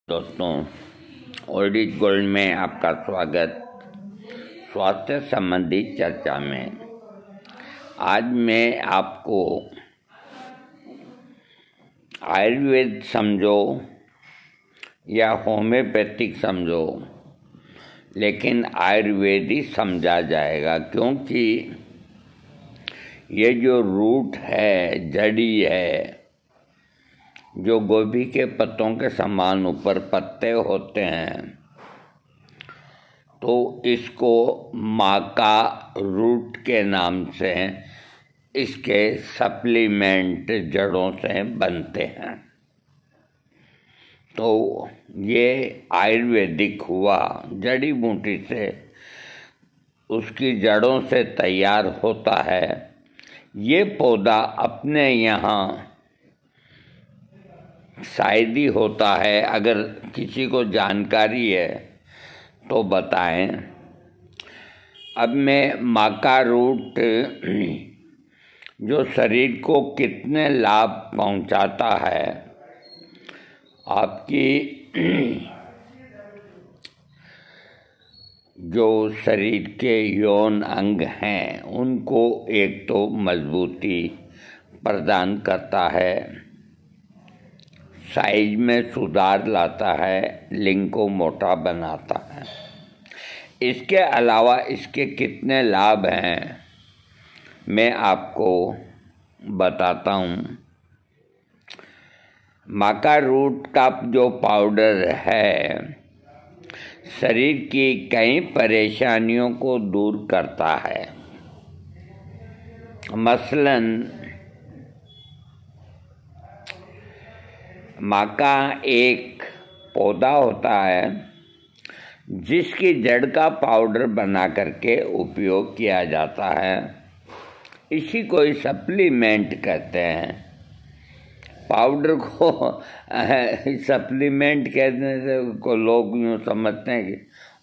दोस्तों, old gold में आपका स्वागत। स्वास्थ्य संबंधी चर्चा में आज मैं आपको आयुर्वेद समझो या होम्योपैथिक समझो, लेकिन आयुर्वेदी समझा जाएगा, क्योंकि ये जो रूट है, जड़ी है, जो गोभी के पत्तों के समान ऊपर पत्ते होते हैं, तो इसको माका रूट के नाम से इसके सप्लीमेंट जड़ों से बनते हैं। तो ये आयुर्वेदिक हुआ, जड़ी बूटी से उसकी जड़ों से तैयार होता है। ये पौधा अपने यहाँ शायद ही होता है, अगर किसी को जानकारी है तो बताएं। अब मैं माका रूट जो शरीर को कितने लाभ पहुंचाता है, आपकी जो शरीर के यौन अंग हैं उनको एक तो मजबूती प्रदान करता है, साइज में सुधार लाता है, लिंग को मोटा बनाता है। इसके अलावा इसके कितने लाभ हैं मैं आपको बताता हूँ। माका रूट का जो पाउडर है शरीर की कई परेशानियों को दूर करता है। मसलन माका एक पौधा होता है जिसकी जड़ का पाउडर बना करके उपयोग किया जाता है। इसी को ही सप्लीमेंट कहते हैं। पाउडर को सप्लीमेंट कहने से को लोग यूँ समझते हैं कि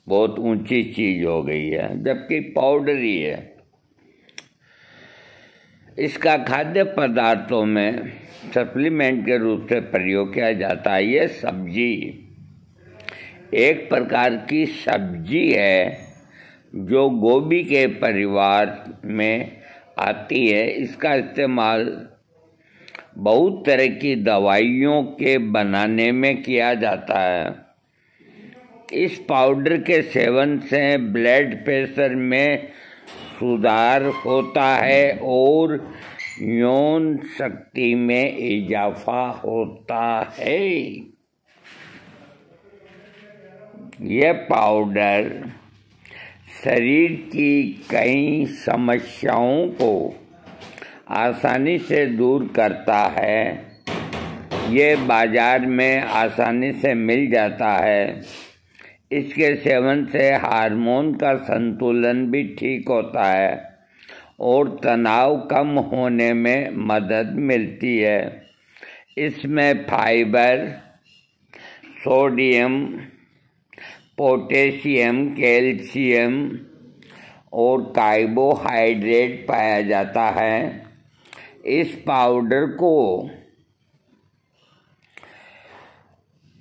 बहुत ऊंची चीज़ हो गई है, जबकि पाउडर ही है। इसका खाद्य पदार्थों में सप्लीमेंट के रूप से प्रयोग किया जाता है। ये सब्जी एक प्रकार की सब्जी है जो गोभी के परिवार में आती है। इसका इस्तेमाल बहुत तरह की दवाइयों के बनाने में किया जाता है। इस पाउडर के सेवन से ब्लड प्रेशर में सुधार होता है और यौन शक्ति में इजाफा होता है। यह पाउडर शरीर की कई समस्याओं को आसानी से दूर करता है। ये बाजार में आसानी से मिल जाता है। इसके सेवन से हार्मोन का संतुलन भी ठीक होता है और तनाव कम होने में मदद मिलती है। इसमें फाइबर, सोडियम, पोटेशियम, कैल्शियम और कार्बोहाइड्रेट पाया जाता है। इस पाउडर को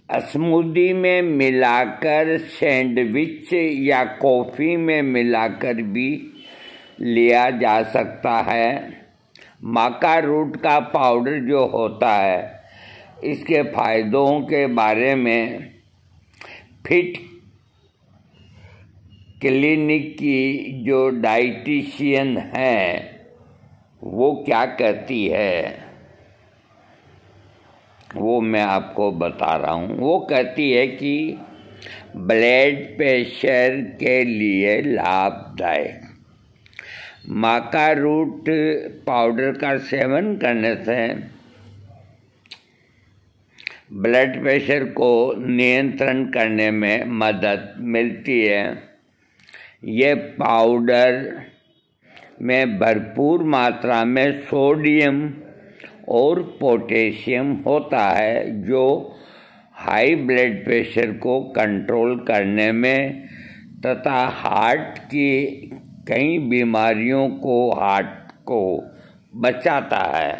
स्मूदी में मिलाकर, सैंडविच या कॉफ़ी में मिलाकर भी लिया जा सकता है। माका रूट का पाउडर जो होता है, इसके फायदों के बारे में फिट क्लिनिक की जो डाइटिशियन है वो क्या कहती है, वो मैं आपको बता रहा हूँ। वो कहती है कि ब्लड प्रेशर के लिए लाभदायक माका रूट पाउडर का सेवन करने से ब्लड प्रेशर को नियंत्रण करने में मदद मिलती है। ये पाउडर में भरपूर मात्रा में सोडियम और पोटेशियम होता है, जो हाई ब्लड प्रेशर को कंट्रोल करने में तथा हार्ट की कई बीमारियों को बचाता है।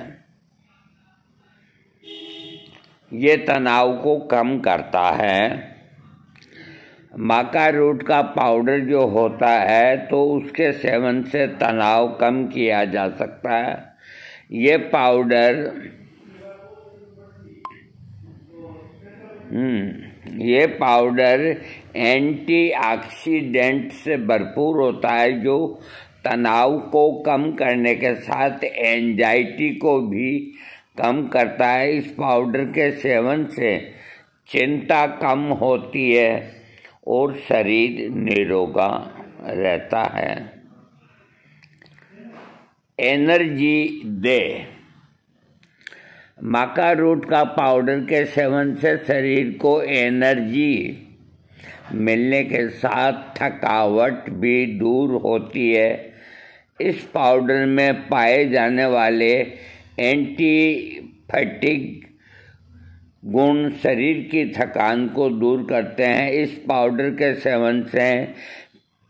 ये तनाव को कम करता है। माका रूट का पाउडर जो होता है तो उसके सेवन से तनाव कम किया जा सकता है। ये पाउडर एंटीऑक्सीडेंट से भरपूर होता है जो तनाव को कम करने के साथ एंजाइटी को भी कम करता है। इस पाउडर के सेवन से चिंता कम होती है और शरीर निरोगा रहता है। एनर्जी दे। माका रूट का पाउडर के सेवन से शरीर को एनर्जी मिलने के साथ थकावट भी दूर होती है। इस पाउडर में पाए जाने वाले एंटी फैटिग गुण शरीर की थकान को दूर करते हैं। इस पाउडर के सेवन से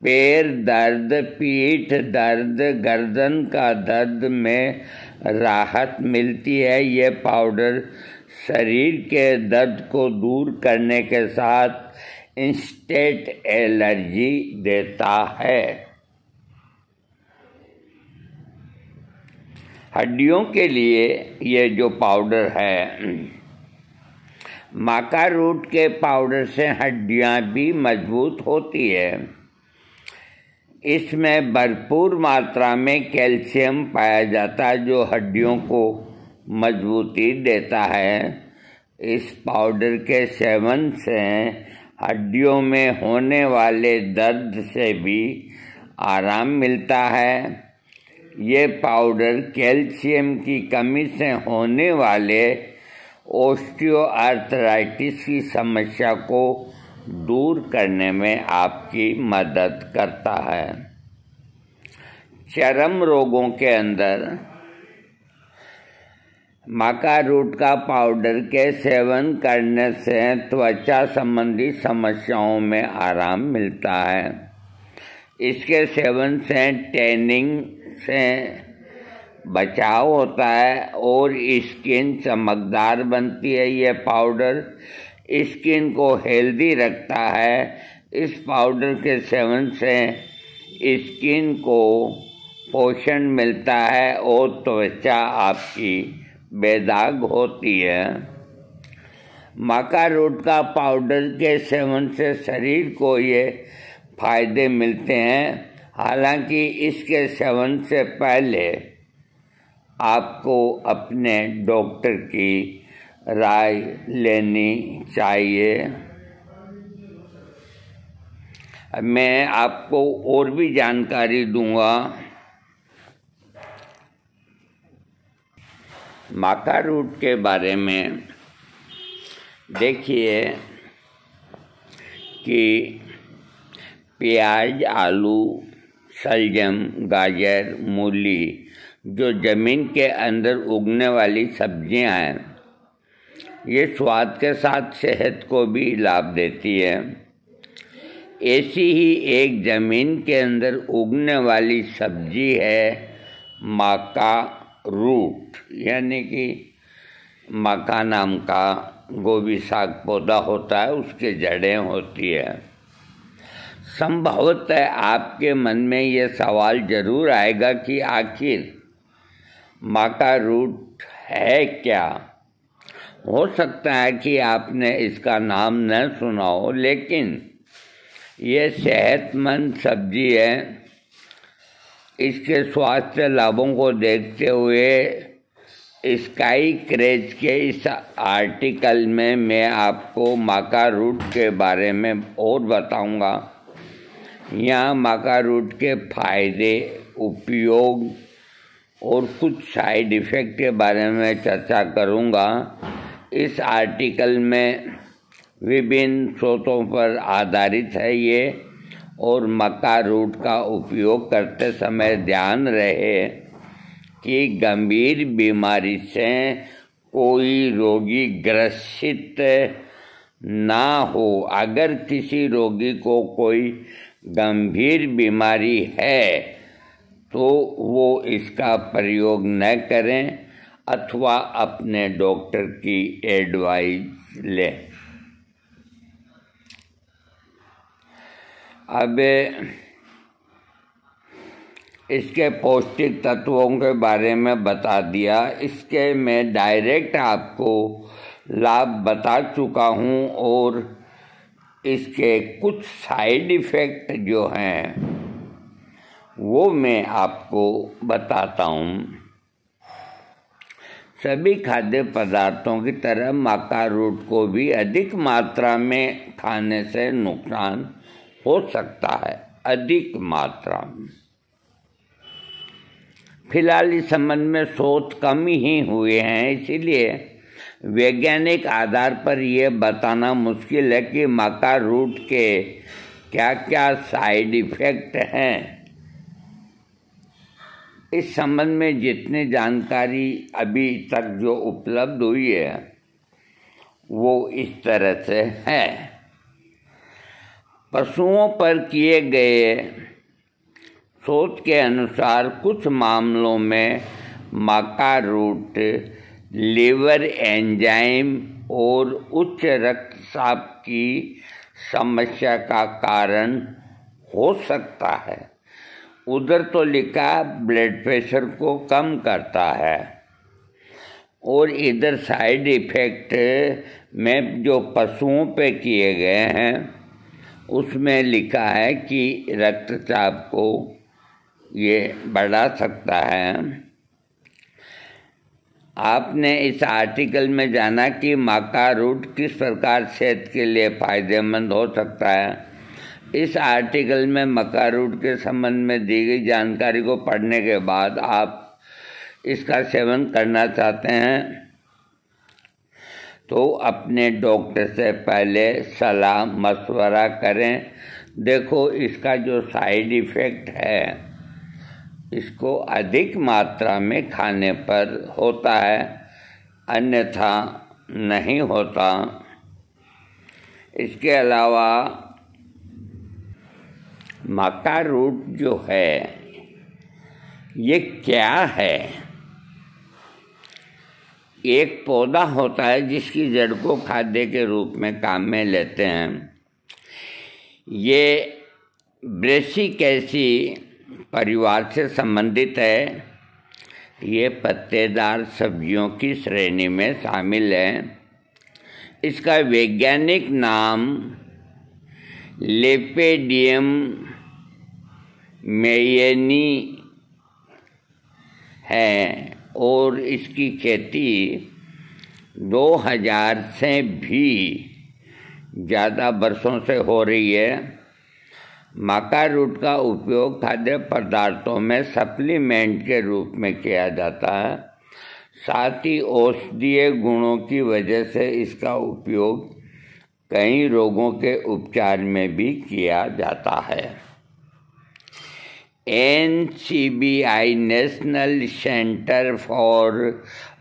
पैर दर्द, पीठ दर्द, गर्दन का दर्द में राहत मिलती है। ये पाउडर शरीर के दर्द को दूर करने के साथ इंस्टेंट एनर्जी देता है। हड्डियों के लिए ये जो पाउडर है, माका रूट के पाउडर से हड्डियां भी मजबूत होती है। इसमें भरपूर मात्रा में कैल्शियम पाया जाता है जो हड्डियों को मजबूती देता है। इस पाउडर के सेवन से हड्डियों में होने वाले दर्द से भी आराम मिलता है। ये पाउडर कैल्शियम की कमी से होने वाले ऑस्टियोआर्थराइटिस की समस्या को दूर करने में आपकी मदद करता है। चर्म रोगों के अंदर माका रूट का पाउडर के सेवन करने से त्वचा संबंधी समस्याओं में आराम मिलता है। इसके सेवन से टैनिंग से बचाव होता है और स्किन चमकदार बनती है। यह पाउडर स्किन को हेल्दी रखता है। इस पाउडर के सेवन से स्किन को पोषण मिलता है और त्वचा आपकी बेदाग होती है। माका रूट का पाउडर के सेवन से शरीर को ये फायदे मिलते हैं। हालांकि इसके सेवन से पहले आपको अपने डॉक्टर की राय लेनी चाहिए। मैं आपको और भी जानकारी दूंगा। माका रूट के बारे में देखिए कि प्याज, आलू, शलजम, गाजर, मूली जो ज़मीन के अंदर उगने वाली सब्जियां हैं, ये स्वाद के साथ सेहत को भी लाभ देती है। ऐसी ही एक ज़मीन के अंदर उगने वाली सब्जी है माका रूट, यानी कि माका नाम का गोभी साग पौधा होता है, उसके जड़ें होती है। संभवतः आपके मन में ये सवाल जरूर आएगा कि आखिर माका रूट है क्या। हो सकता है कि आपने इसका नाम न सुना हो, लेकिन ये सेहतमंद सब्जी है। इसके स्वास्थ्य लाभों को देखते हुए स्काई क्रेज के इस आर्टिकल में मैं आपको माका रूट के बारे में और बताऊंगा। यहाँ माका रूट के फायदे, उपयोग और कुछ साइड इफ़ेक्ट के बारे में चर्चा करूँगा। इस आर्टिकल में विभिन्न स्रोतों पर आधारित है ये, और माका रूट का उपयोग करते समय ध्यान रहे कि गंभीर बीमारी से कोई रोगी ग्रसित ना हो। अगर किसी रोगी को कोई गंभीर बीमारी है तो वो इसका प्रयोग न करें। अथवा अपने डॉक्टर की एडवाइस लें। अब इसके पौष्टिक तत्वों के बारे में बता दिया। इसके मैं डायरेक्ट आपको लाभ बता चुका हूँ और इसके कुछ साइड इफ़ेक्ट जो हैं वो मैं आपको बताता हूँ। सभी खाद्य पदार्थों की तरह मक्का रूट को भी अधिक मात्रा में खाने से नुकसान हो सकता है, अधिक मात्रा में। फिलहाल इस संबंध में शोध कम ही हुए हैं, इसीलिए वैज्ञानिक आधार पर यह बताना मुश्किल है कि मक्का रूट के क्या क्या साइड इफ़ेक्ट हैं। इस संबंध में जितनी जानकारी अभी तक जो उपलब्ध हुई है वो इस तरह से है। पशुओं पर किए गए शोध के अनुसार कुछ मामलों में मक्का रूट लीवर एंजाइम और उच्च रक्तचाप की समस्या का कारण हो सकता है। उधर तो लिखा ब्लड प्रेशर को कम करता है और इधर साइड इफ़ेक्ट में जो पशुओं पे किए गए हैं उसमें लिखा है कि रक्तचाप को ये बढ़ा सकता है। आपने इस आर्टिकल में जाना कि मक्का रूट किस प्रकार सेहत के लिए फ़ायदेमंद हो सकता है। इस आर्टिकल में मक्का रूट के संबंध में दी गई जानकारी को पढ़ने के बाद आप इसका सेवन करना चाहते हैं तो अपने डॉक्टर से पहले सलाह मशवरा करें। देखो, इसका जो साइड इफ़ेक्ट है इसको अधिक मात्रा में खाने पर होता है, अन्यथा नहीं होता। इसके अलावा मक्का रूट जो है ये क्या है? एक पौधा होता है जिसकी जड़ को खाद्य के रूप में काम में लेते हैं। ये ब्रेसिकेसी परिवार से संबंधित है। ये पत्तेदार सब्जियों की श्रेणी में शामिल है। इसका वैज्ञानिक नाम लेपिडियम मेयेनी है और इसकी खेती 2000 से भी ज़्यादा वर्षों से हो रही है। मक्का रूट का उपयोग खाद्य पदार्थों में सप्लीमेंट के रूप में किया जाता है। साथ ही औषधीय गुणों की वजह से इसका उपयोग कई रोगों के उपचार में भी किया जाता है। NCBI national centre for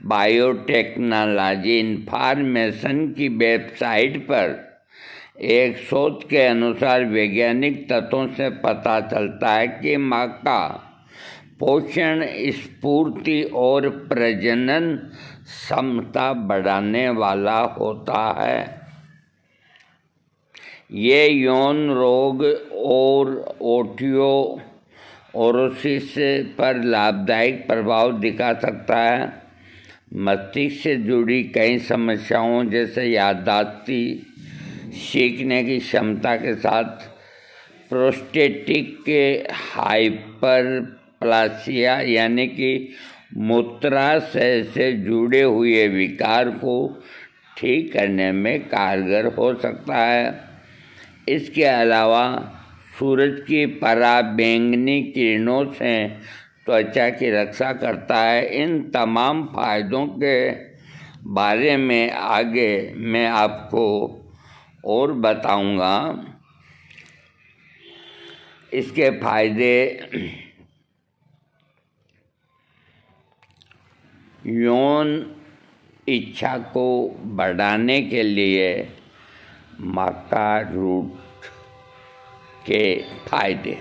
biotechnology information की वेबसाइट पर एक शोध के अनुसार वैज्ञानिक तथ्यों से पता चलता है कि मक्का पोषण, स्फूर्ति और प्रजनन क्षमता बढ़ाने वाला होता है। ये यौन रोग और ओस्टियोपोरोसिस पर लाभदायक प्रभाव दिखा सकता है। मस्तिष्क से जुड़ी कई समस्याओं जैसे याददाश्त, सीखने की क्षमता के साथ प्रोस्टेटिक हाइपरप्लासिया यानी कि मूत्राशय से जुड़े हुए विकार को ठीक करने में कारगर हो सकता है। इसके अलावा सूरज की पराबैंगनी किरणों से त्वचा की रक्षा करता है। इन तमाम फायदों के बारे में आगे मैं आपको और बताऊंगा। इसके फायदे यौन इच्छा को बढ़ाने के लिए मक्का रूट के फायदे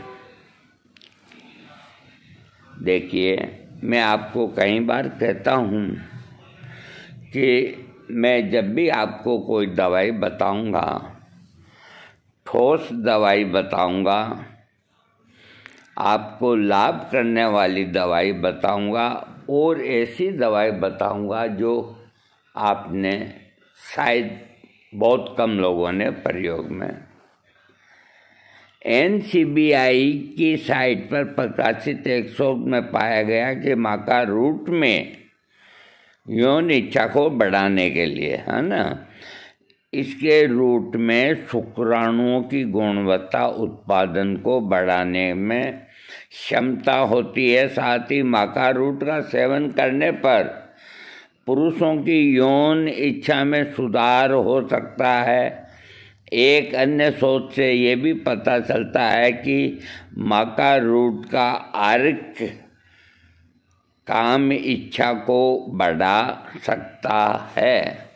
देखिए, मैं आपको कई बार कहता हूँ कि मैं जब भी आपको कोई दवाई बताऊंगा, ठोस दवाई बताऊंगा, आपको लाभ करने वाली दवाई बताऊंगा और ऐसी दवाई बताऊंगा जो आपने शायद बहुत कम लोगों ने प्रयोग में। NCBI की साइट पर प्रकाशित एक शोध में पाया गया कि माका रूट में यौन इच्छा को बढ़ाने के लिए, है ना, इसके रूट में शुक्राणुओं की गुणवत्ता उत्पादन को बढ़ाने में क्षमता होती है। साथ ही माका रूट का सेवन करने पर पुरुषों की यौन इच्छा में सुधार हो सकता है। एक अन्य शोध से ये भी पता चलता है कि माका रूट का अर्क काम इच्छा को बढ़ा सकता है।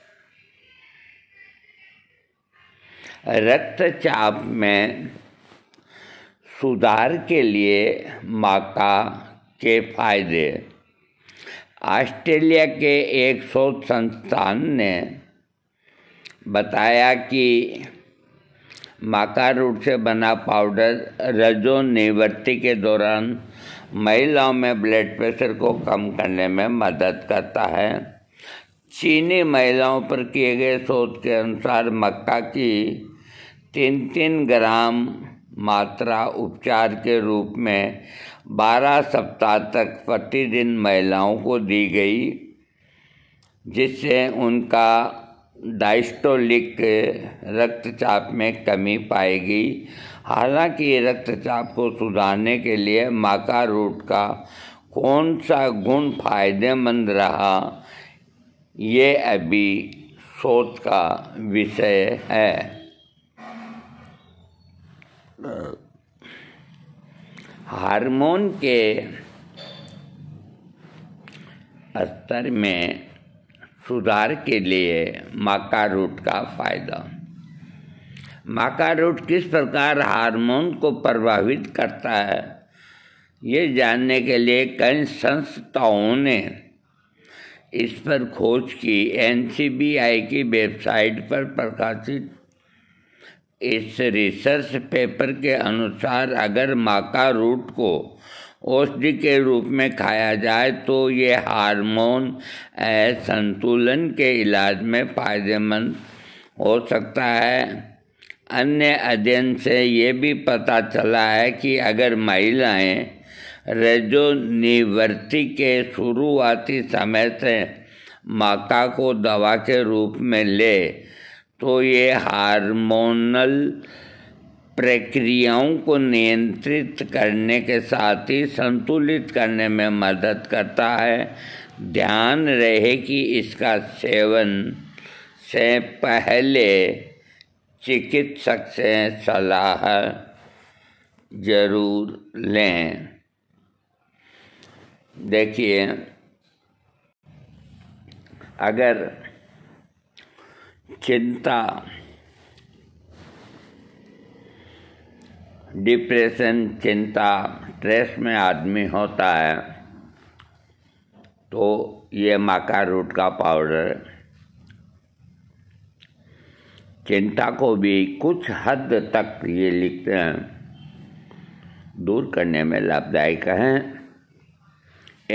रक्तचाप में सुधार के लिए माका के फायदे। ऑस्ट्रेलिया के एक शोध संस्थान ने बताया कि माका रूट से बना पाउडर रजोनिवृत्ति के दौरान महिलाओं में ब्लड प्रेशर को कम करने में मदद करता है। चीनी महिलाओं पर किए गए शोध के अनुसार मक्का की 3-3 ग्राम मात्रा उपचार के रूप में 12 सप्ताह तक प्रतिदिन महिलाओं को दी गई, जिससे उनका डायस्टोलिक रक्तचाप में कमी पाई गई। हालांकि रक्तचाप को सुधारने के लिए माका रूट का कौन सा गुण फायदेमंद रहा, ये अभी शोध का विषय है। हार्मोन के स्तर में सुधार के लिए माका रूट का फायदा। माका रूट किस प्रकार हार्मोन को प्रभावित करता है, ये जानने के लिए कई संस्थाओं ने इस पर खोज की। NCBI की वेबसाइट पर प्रकाशित इस रिसर्च पेपर के अनुसार अगर माका रूट को औषधि के रूप में खाया जाए तो ये हार्मोन असंतुलन के इलाज में फायदेमंद हो सकता है। अन्य अध्ययन से ये भी पता चला है कि अगर महिलाएं रजोनिवृत्ति के शुरुआती समय से माका को दवा के रूप में ले तो ये हार्मोनल प्रक्रियाओं को नियंत्रित करने के साथ ही संतुलित करने में मदद करता है। ध्यान रहे कि इसका सेवन से पहले चिकित्सक से सलाह जरूर लें। देखिए, अगर चिंता, डिप्रेशन, चिंता, स्ट्रेस में आदमी होता है तो ये माका रूट का पाउडर चिंता को भी कुछ हद तक, ये लिखते हैं, दूर करने में लाभदायक है।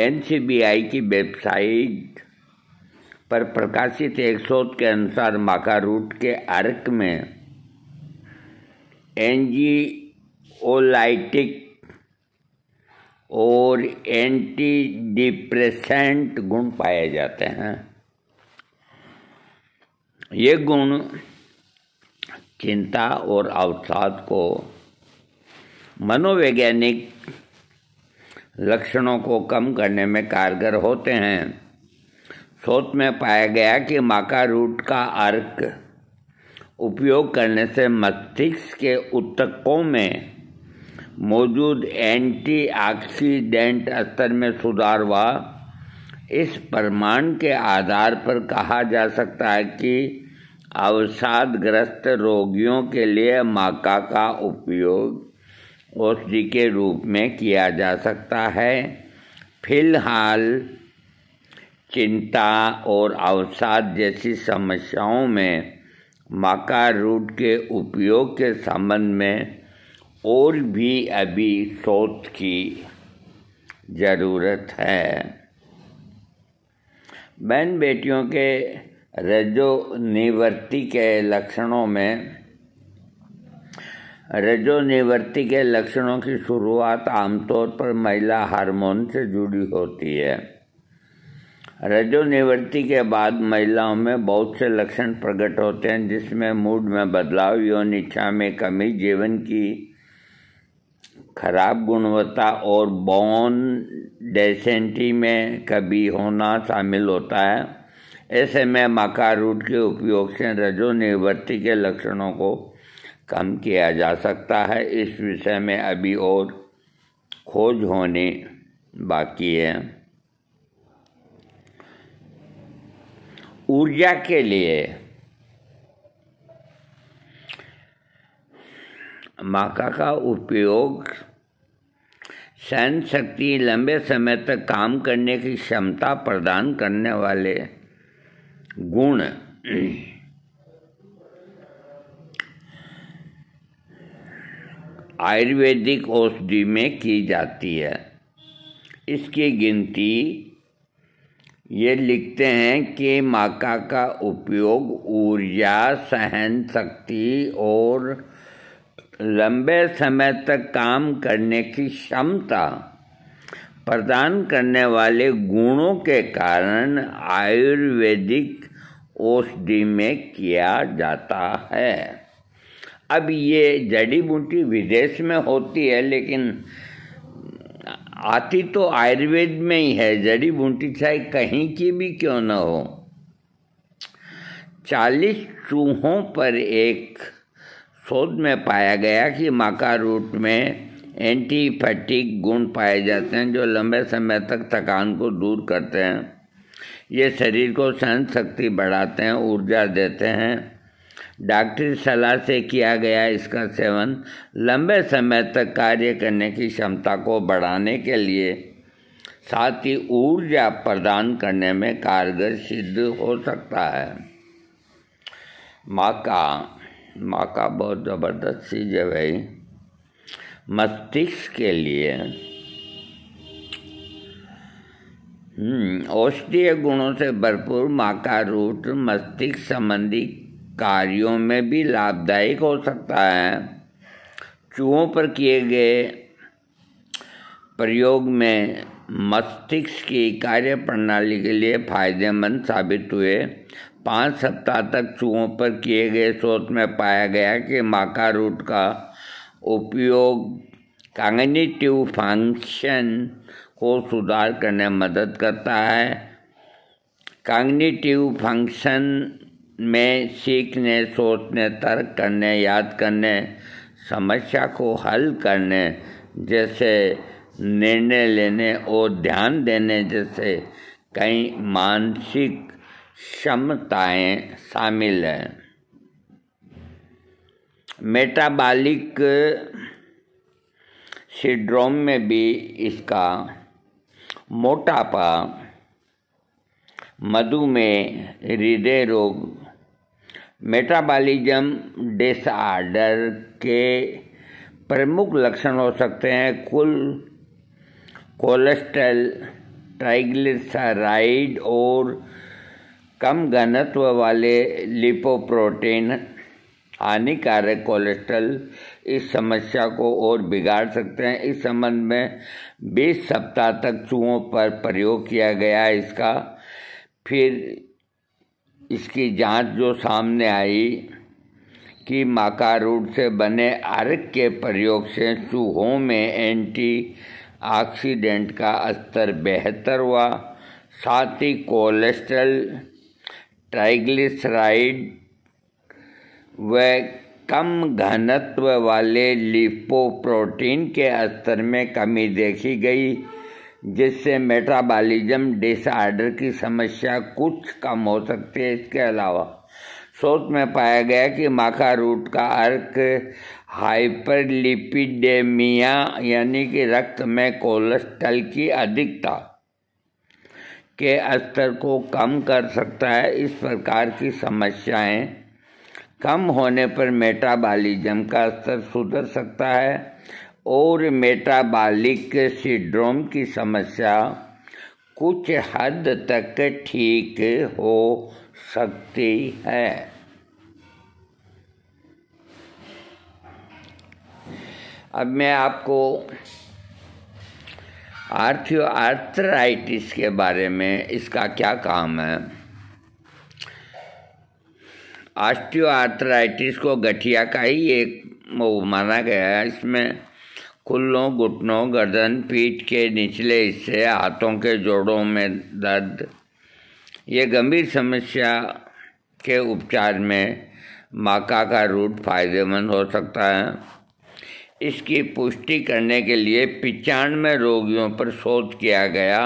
NCBI की वेबसाइट पर प्रकाशित एक शोध के अनुसार माका रूट के अर्क में एंजियोलाइटिक और एंटी डिप्रेसेंट गुण पाए जाते हैं। ये गुण चिंता और अवसाद को, मनोवैज्ञानिक लक्षणों को कम करने में कारगर होते हैं। शोध में पाया गया कि माका रूट का अर्क उपयोग करने से मस्तिष्क के ऊतकों में मौजूद एंटीऑक्सीडेंट स्तर में सुधार हुआ। इस प्रमाण के आधार पर कहा जा सकता है कि अवसादग्रस्त रोगियों के लिए माका का उपयोग औषधि के रूप में किया जा सकता है। फिलहाल चिंता और अवसाद जैसी समस्याओं में माका रूट के उपयोग के संबंध में और भी अभी शोध की ज़रूरत है। बहन बेटियों के रजोनिवृत्ति के लक्षणों की शुरुआत आमतौर पर महिला हार्मोन से जुड़ी होती है। रजोनिवृत्ति के बाद महिलाओं में बहुत से लक्षण प्रकट होते हैं, जिसमें मूड में बदलाव, यौन इच्छा में कमी, जीवन की खराब गुणवत्ता और बोन डेंसिटी में कमी होना शामिल होता है। ऐसे में माका रूट के उपयोग से रजोनिवृत्ति के लक्षणों को कम किया जा सकता है। इस विषय में अभी और खोज होनी बाकी है। ऊर्जा के लिए माका का उपयोग सहन शक्ति, लंबे समय तक काम करने की क्षमता प्रदान करने वाले गुण आयुर्वेदिक औषधि में की जाती है। इसकी गिनती ये लिखते हैं कि माका का उपयोग ऊर्जा, सहन शक्ति और लंबे समय तक काम करने की क्षमता प्रदान करने वाले गुणों के कारण आयुर्वेदिक औषधि में किया जाता है। अब ये जड़ी बूटी विदेश में होती है, लेकिन आती तो आयुर्वेद में ही है। जड़ी बूटी चाहे कहीं की भी क्यों न हो। 40 चूहों पर एक शोध में पाया गया कि माका रूट में एंटी फैटिक गुण पाए जाते हैं, जो लंबे समय तक थकान को दूर करते हैं। ये शरीर को सहन शक्ति बढ़ाते हैं, ऊर्जा देते हैं। डॉक्टरी सलाह से किया गया इसका सेवन लंबे समय तक कार्य करने की क्षमता को बढ़ाने के लिए, साथ ही ऊर्जा प्रदान करने में कारगर सिद्ध हो सकता है। माका बहुत ज़बरदस्त चीज़ है भाई। मस्तिष्क के लिए औषधीय गुणों से भरपूर माका रूट मस्तिष्क संबंधी कार्यों में भी लाभदायक हो सकता है। चूहों पर किए गए प्रयोग में मस्तिष्क की कार्य प्रणाली के लिए फायदेमंद साबित हुए। 5 सप्ताह तक चूहों पर किए गए शोध में पाया गया कि माका रूट का उपयोग कॉग्निटिव फंक्शन को सुधार करने में मदद करता है। कॉग्निटिव फंक्शन में सीखने, सोचने, तर्क करने, याद करने, समस्या को हल करने जैसे निर्णय लेने और ध्यान देने जैसे कई मानसिक क्षमताएं शामिल हैं। मेटाबॉलिक सिंड्रोम में भी इसका मोटापा, मधुमेह, हृदय रोग, मेटाबॉलिज्म डिसऑर्डर के प्रमुख लक्षण हो सकते हैं। कुल कोलेस्ट्रॉल, ट्राइग्लिसराइड और कम घनत्व वाले लिपोप्रोटीन, हानिकारक कोलेस्ट्रॉल इस समस्या को और बिगाड़ सकते हैं। इस संबंध में 20 सप्ताह तक चूहों पर प्रयोग किया गया इसका। फिर इसकी जांच जो सामने आई कि माका रूट से बने अर्क के प्रयोग से चूहों में एंटीऑक्सीडेंट का स्तर बेहतर हुआ, साथ ही कोलेस्ट्रॉल, ट्राइग्लिसराइड व कम घनत्व वाले लिपोप्रोटीन के स्तर में कमी देखी गई, जिससे मेटाबॉलिज्म डिसऑर्डर की समस्या कुछ कम हो सकती है। इसके अलावा शोध में पाया गया कि माका रूट का अर्क हाइपरलिपिडेमिया यानी कि रक्त में कोलेस्ट्रॉल की अधिकता के स्तर को कम कर सकता है। इस प्रकार की समस्याएं कम होने पर मेटाबॉलिज्म का स्तर सुधर सकता है और मेटाबॉलिक सिंड्रोम की समस्या कुछ हद तक ठीक हो सकती है। अब मैं आपको आर्थराइटिस के बारे में, इसका क्या काम है। ऑस्टियोआर्थराइटिस को गठिया का ही एक माना गया है। इसमें कुल्लों, घुटनों, गर्दन, पीठ के निचले हिस्से, हाथों के जोड़ों में दर्द, ये गंभीर समस्या के उपचार में माका का रूट फायदेमंद हो सकता है। इसकी पुष्टि करने के लिए 95 रोगियों पर शोध किया गया।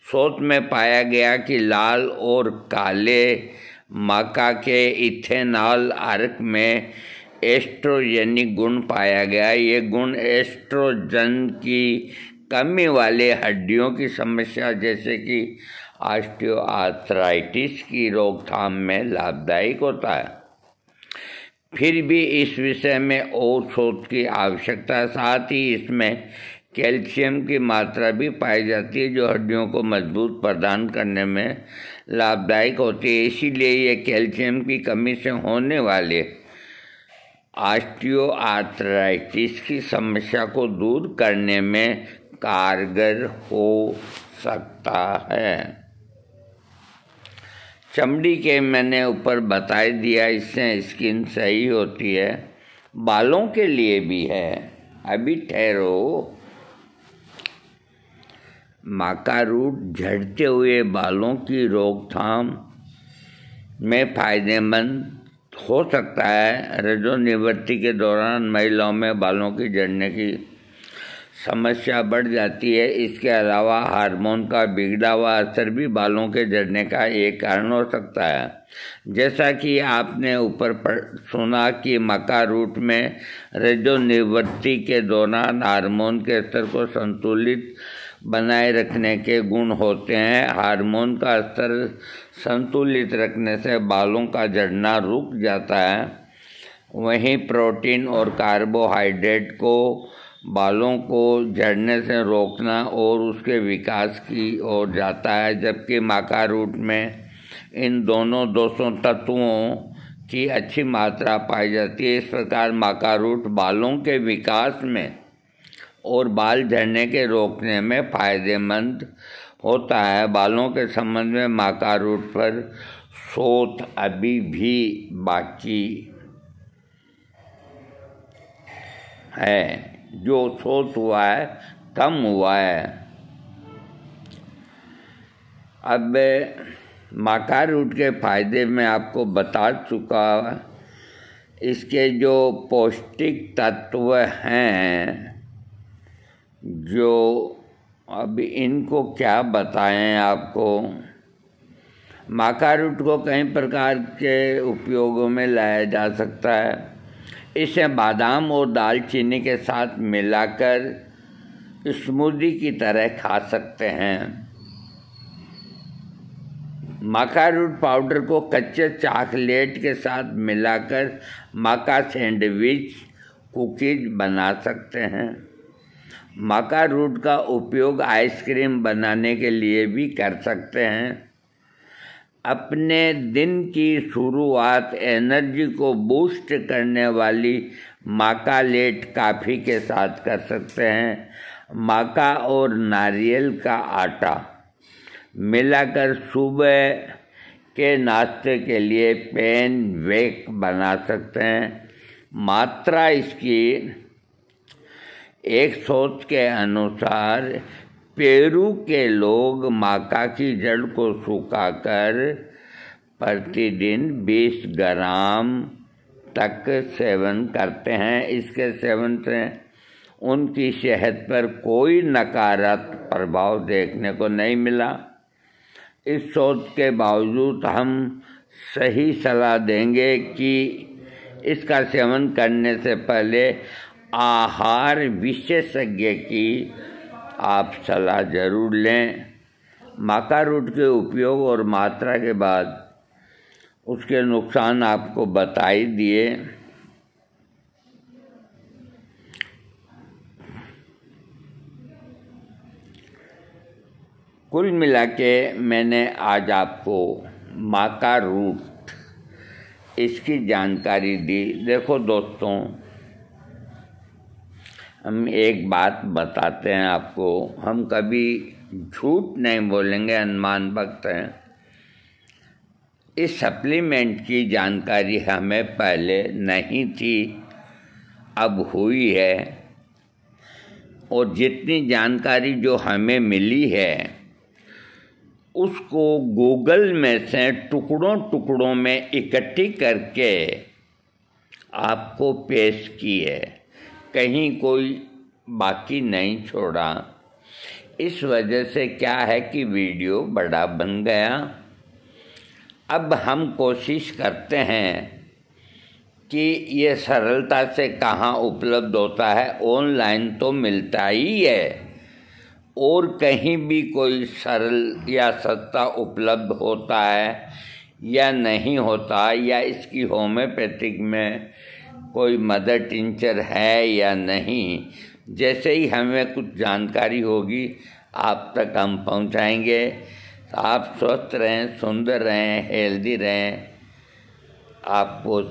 शोध में पाया गया कि लाल और काले माका के इथेनॉल अर्क में एस्ट्रोजेनिक गुण पाया गया। ये गुण एस्ट्रोजन की कमी वाले हड्डियों की समस्या जैसे कि ऑस्टियोआर्थराइटिस की रोकथाम में लाभदायक होता है। फिर भी इस विषय में और शोध की आवश्यकता है। साथ ही इसमें कैल्शियम की मात्रा भी पाई जाती है जो हड्डियों को मजबूत प्रदान करने में लाभदायक होती है। इसीलिए ये कैल्शियम की कमी से होने वाले ऑस्टियोआर्थराइटिस की समस्या को दूर करने में कारगर हो सकता है। चमड़ी के मैंने ऊपर बता दिया, इससे स्किन सही होती है। बालों के लिए भी है, अभी ठहरो। माका रूट झड़ते हुए बालों की रोकथाम में फायदेमंद हो सकता है। रजोनिवृत्ति के दौरान महिलाओं में बालों की झड़ने की समस्या बढ़ जाती है। इसके अलावा हार्मोन का बिगड़ा हुआ असर भी बालों के झड़ने का एक कारण हो सकता है। जैसा कि आपने ऊपर सुना कि मक्का रूट में रजोनिवृत्ति के दौरान हार्मोन के स्तर को संतुलित बनाए रखने के गुण होते हैं। हार्मोन का स्तर संतुलित रखने से बालों का झड़ना रुक जाता है। वहीं प्रोटीन और कार्बोहाइड्रेट को बालों को झड़ने से रोकना और उसके विकास की ओर जाता है, जबकि माका रूट में इन दोनों तत्वों की अच्छी मात्रा पाई जाती है। इस प्रकार माका रूट बालों के विकास में और बाल झड़ने के रोकने में फायदेमंद होता है। बालों के संबंध में माका रूट पर शोध अभी भी बाकी है। जो शोध हुआ है कम हुआ है। अब माका रूट के फायदे मैं आपको बता चुका। इसके जो पौष्टिक तत्व हैं, जो अब इनको क्या बताएं आपको। माका रूट को कई प्रकार के उपयोगों में लाया जा सकता है। इसे बादाम और दालचीनी के साथ मिलाकर स्मूदी की तरह खा सकते हैं। माका रूट पाउडर को कच्चे चॉकलेट के साथ मिलाकर माका सैंडविच, कुकीज बना सकते हैं। माका रूट का उपयोग आइसक्रीम बनाने के लिए भी कर सकते हैं। अपने दिन की शुरुआत एनर्जी को बूस्ट करने वाली माका लेट कॉफ़ी के साथ कर सकते हैं। माका और नारियल का आटा मिलाकर सुबह के नाश्ते के लिए पैन वेक बना सकते हैं। मात्रा इसकी एक शोध के अनुसार पेरू के लोग माका की जड़ को सुखाकर प्रतिदिन 20 ग्राम तक सेवन करते हैं। इसके सेवन से उनकी सेहत पर कोई नकारात्मक प्रभाव देखने को नहीं मिला। इस शोध के बावजूद हम सही सलाह देंगे कि इसका सेवन करने से पहले आहार विशेषज्ञ की आप सलाह ज़रूर लें। माका रूट के उपयोग और मात्रा के बाद उसके नुकसान आपको बता ही दिए। कुल मिला के मैंने आज आपको माका रूट इसकी जानकारी दी। देखो दोस्तों, हम एक बात बताते हैं आपको, हम कभी झूठ नहीं बोलेंगे, अनुमान भक्त हैं। इस सप्लीमेंट की जानकारी हमें पहले नहीं थी, अब हुई है। और जितनी जानकारी जो हमें मिली है उसको गूगल में से टुकड़ों टुकड़ों में इकट्ठी करके आपको पेश की है, कहीं कोई बाकी नहीं छोड़ा। इस वजह से क्या है कि वीडियो बड़ा बन गया। अब हम कोशिश करते हैं कि ये सरलता से कहाँ उपलब्ध होता है। ऑनलाइन तो मिलता ही है, और कहीं भी कोई सरल या सस्ता उपलब्ध होता है या नहीं होता, या इसकी होम्योपैथिक में कोई मदर टिंचर है या नहीं, जैसे ही हमें कुछ जानकारी होगी आप तक हम पहुंचाएंगे। आप स्वस्थ रहें, सुंदर रहें, हेल्दी रहें, आपको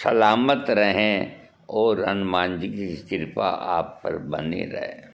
सलामत रहें और हनुमान जी की कृपा आप पर बनी रहे।